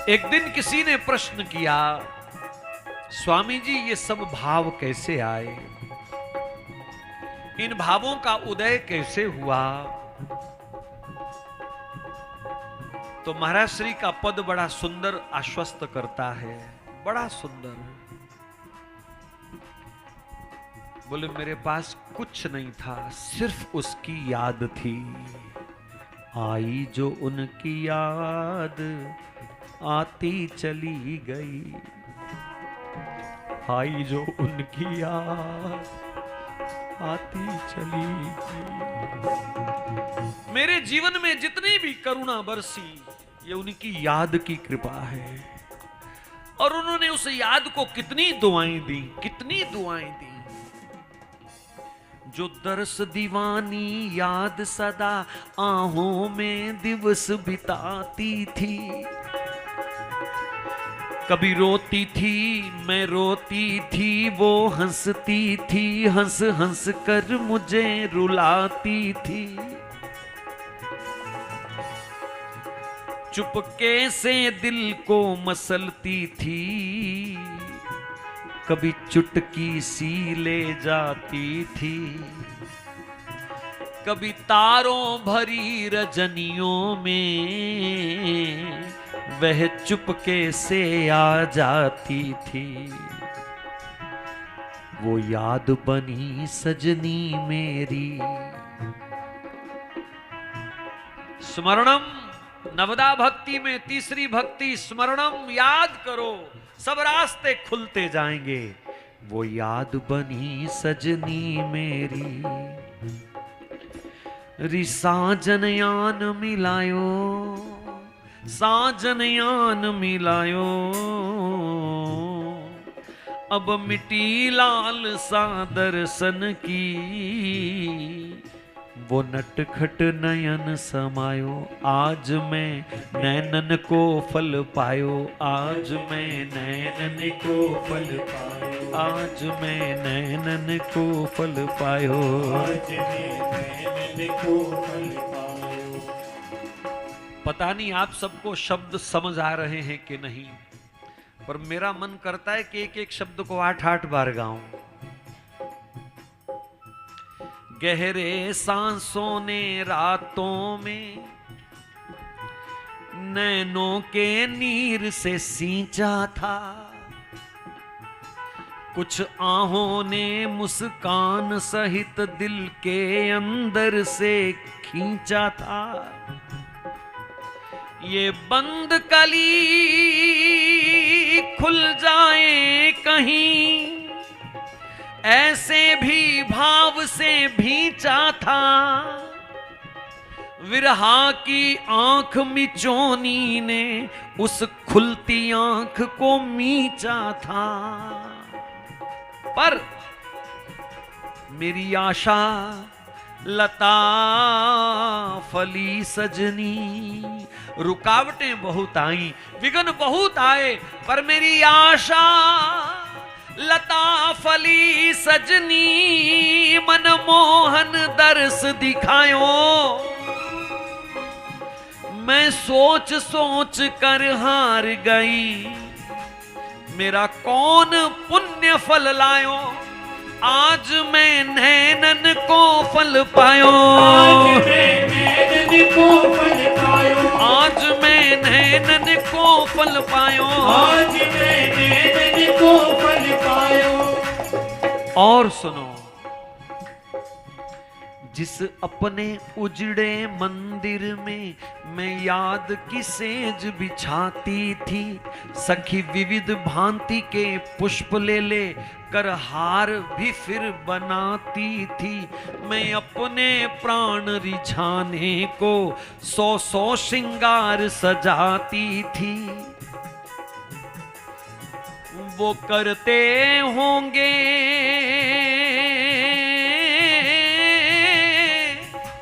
एक दिन किसी ने प्रश्न किया, स्वामी जी ये सब भाव कैसे आए, इन भावों का उदय कैसे हुआ। तो महाराज श्री का पद बड़ा सुंदर आश्वस्त करता है, बड़ा सुंदर। बोले मेरे पास कुछ नहीं था, सिर्फ उसकी याद थी। आई जो उनकी याद आती चली गई, आई जो उनकी याद आती चली गई। मेरे जीवन में जितनी भी करुणा बरसी, ये उनकी याद की कृपा है। और उन्होंने उस याद को कितनी दुआएं दी, कितनी दुआएं दी। जो दरस दीवानी याद सदा आहों में दिवस बिताती थी। कभी रोती थी मैं रोती थी, वो हंसती थी, हंस हंस कर मुझे रुलाती थी। चुपके से दिल को मसलती थी, कभी चुटकी सी ले जाती थी। कभी तारों भरी रजनियों में वह चुपके से आ जाती थी। वो याद बनी सजनी मेरी। स्मरणम, नवदा भक्ति में तीसरी भक्ति स्मरणम, याद करो, सब रास्ते खुलते जाएंगे। वो याद बनी सजनी मेरी। रि साजन यान मिलायो, साजन यान मिलायो, अब मिटी लाल सा दर्शन की। वो नटखट नयन समायो, आज मैं नैनन को फल पायो, आज मैं नैनन को फल पायो, आज मैं नैनन को फल पायो, आज मैं नैनन को फल पायो। पता नहीं आप सबको शब्द समझ आ रहे हैं कि नहीं, पर मेरा मन करता है कि एक एक शब्द को 8-8 बार गाऊं। गहरे सांसों ने रातों में नैनों के नीर से सींचा था। कुछ आहों ने मुस्कान सहित दिल के अंदर से खींचा था। ये बंद कली खुल जाए कहीं, ऐसे भी भाव से भींचा था। विरहा की आंख मिचोनी ने उस खुलती आंख को मींचा था। पर मेरी आशा लता फली सजनी। रुकावटें बहुत आई, विघ्न बहुत आए, पर मेरी आशा लता फली सजनी। मनमोहन दर्श दिखायो, मैं सोच सोच कर हार गई। मेरा कौन पुण्य फल लायो, आज मैं नैनन को फल पायो, आज मैं नैनन को फल पायो, आज मैं नैनन को फल पायो, आज मैं नैनन को फल पायो। और सुनो, जिस अपने उजड़े मंदिर में मैं याद की सेज बिछाती थी। सखी विविध भांति के पुष्प ले ले कर हार भी फिर बनाती थी। मैं अपने प्राण रिझाने को 100-100 श्रृंगार सजाती थी। वो करते होंगे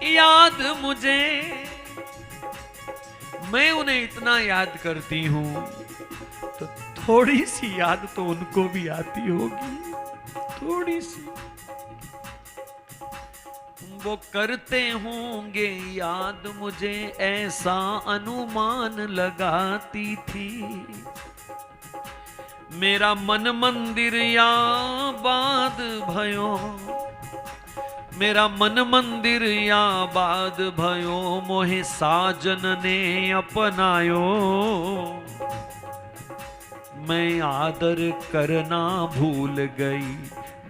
याद मुझे, मैं उन्हें इतना याद करती हूं, तो थोड़ी सी याद तो उनको भी आती होगी, थोड़ी सी। वो करते होंगे याद मुझे, ऐसा अनुमान लगाती थी। मेरा मन मंदिर आबाद भयो, मेरा मन मंदिर आबाद भयो, मोहे साजन ने अपनायो। मैं आदर करना भूल गई,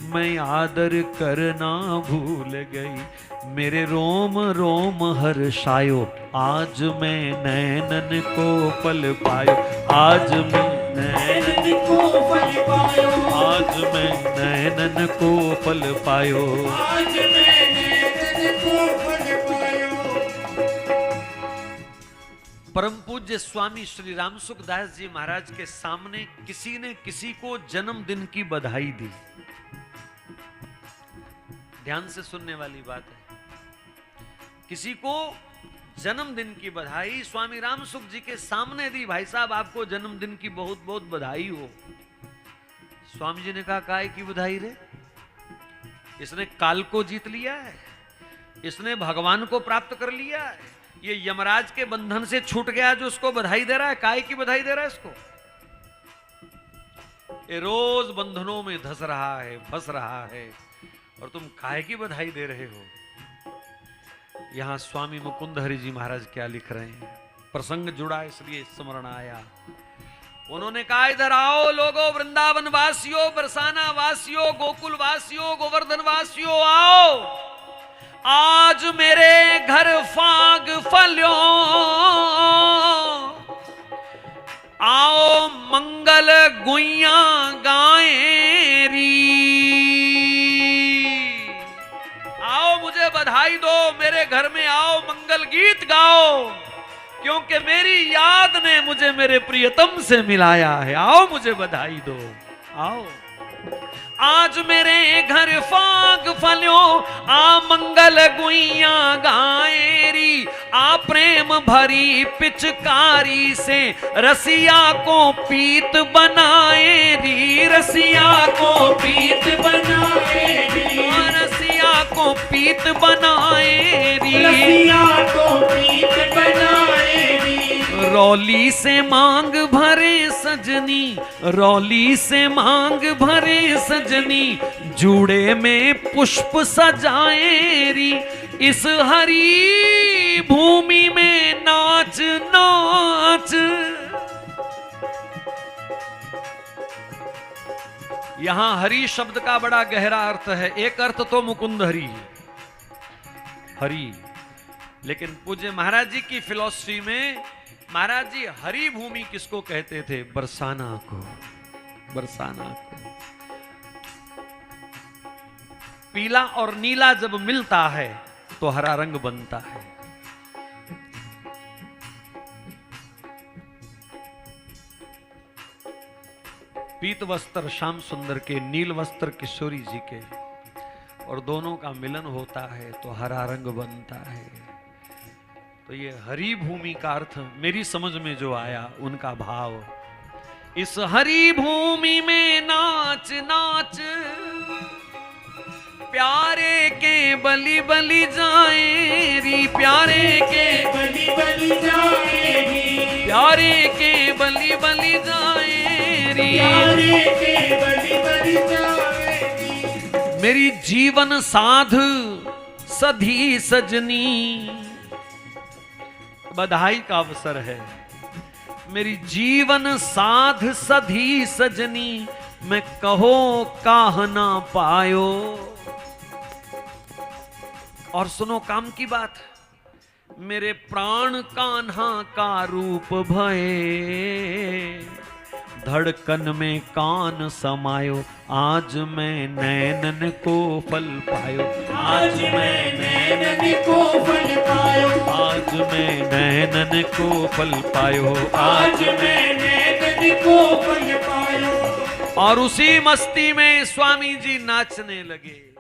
मैं आदर करना भूल गई, मेरे रोम रोम हर्षायो, आज मैं नैनन को पल पायो, आज मैं नैनन को पल पायो, आज मैं नैनन को पल पायो, आज मैं नैनन को पल पायो। परम पूज्य स्वामी श्री राम सुखदास जी महाराज के सामने किसी ने किसी को जन्मदिन की बधाई दी। ध्यान से सुनने वाली बात है। किसी को जन्मदिन की बधाई स्वामी राम सुख जी के सामने दी। भाई साहब आपको जन्मदिन की बहुत बहुत बधाई हो। स्वामी जी ने कहा काय की बधाई रे, इसने काल को जीत लिया है, इसने भगवान को प्राप्त कर लिया है, ये यमराज के बंधन से छूट गया जो उसको बधाई दे रहा है। काय की बधाई दे रहा है इसको? ये रोज बंधनों में धस रहा है, फंस रहा है, और तुम काय की बधाई दे रहे हो। यहां स्वामी मुकुंद हरि जी महाराज क्या लिख रहे हैं, प्रसंग जुड़ा इसलिए स्मरण आया। उन्होंने कहा इधर आओ लोगों, वृंदावन वासियों, बरसाना वासियों, गोकुल वासियों, गोवर्धन वासियों, आओ आज मेरे घर फाग फल्यो, आओ मंगल गुइया गाएं री, आओ मुझे बधाई दो, मेरे घर में आओ मंगल गीत गाओ, क्योंकि मेरी याद ने मुझे मेरे प्रियतम से मिलाया है। आओ मुझे बधाई दो, आओ आज मेरे घर फाग फल्यो, आ मंगल गुइया गाएरी, आ प्रेम भरी पिचकारी से रसिया को पीत बनाएरी, रसिया को पीत बनाएरी, रसिया को पीत बनाएरी, रसिया को पीत बनाएरी। रौली से मांग भरे सजनी, रौली से मांग भरे सजनी, जूड़े में पुष्प सजाएरी, इस हरी भूमि में नाच नाच। यहां हरि शब्द का बड़ा गहरा अर्थ है। एक अर्थ तो मुकुंद हरि हरि, लेकिन पूज्य महाराज जी की फिलॉसफी में महाराज जी हरी भूमि किसको कहते थे? बरसाना को, बरसाना को। पीला और नीला जब मिलता है तो हरा रंग बनता है। पीत वस्त्र श्याम सुंदर के, नील वस्त्र किशोरी जी के, और दोनों का मिलन होता है तो हरा रंग बनता है। तो ये हरी भूमि का अर्थ मेरी समझ में जो आया, उनका भाव, इस हरी भूमि में नाच नाच, प्यारे के बलि बलि जाएरी, प्यारे के बलि बलि जाएरी, प्यारे के बलि बलि जाएरी, प्यारे के बलि बलि जाएरी। मेरी जीवन साध सधी सजनी, बधाई का अवसर है। मेरी जीवन साध सधी सजनी, मैं कहो काह ना पायो। और सुनो काम की बात, मेरे प्राण कान्हा का रूप भये, धड़कन में कान समायो, आज मैं नैनन को फल पायो, आज मैं नैनन को फल पायो, आज मैं नैनन को फल पायो, आज मैं नैनन को फल पायो। और उसी मस्ती में स्वामी जी नाचने लगे।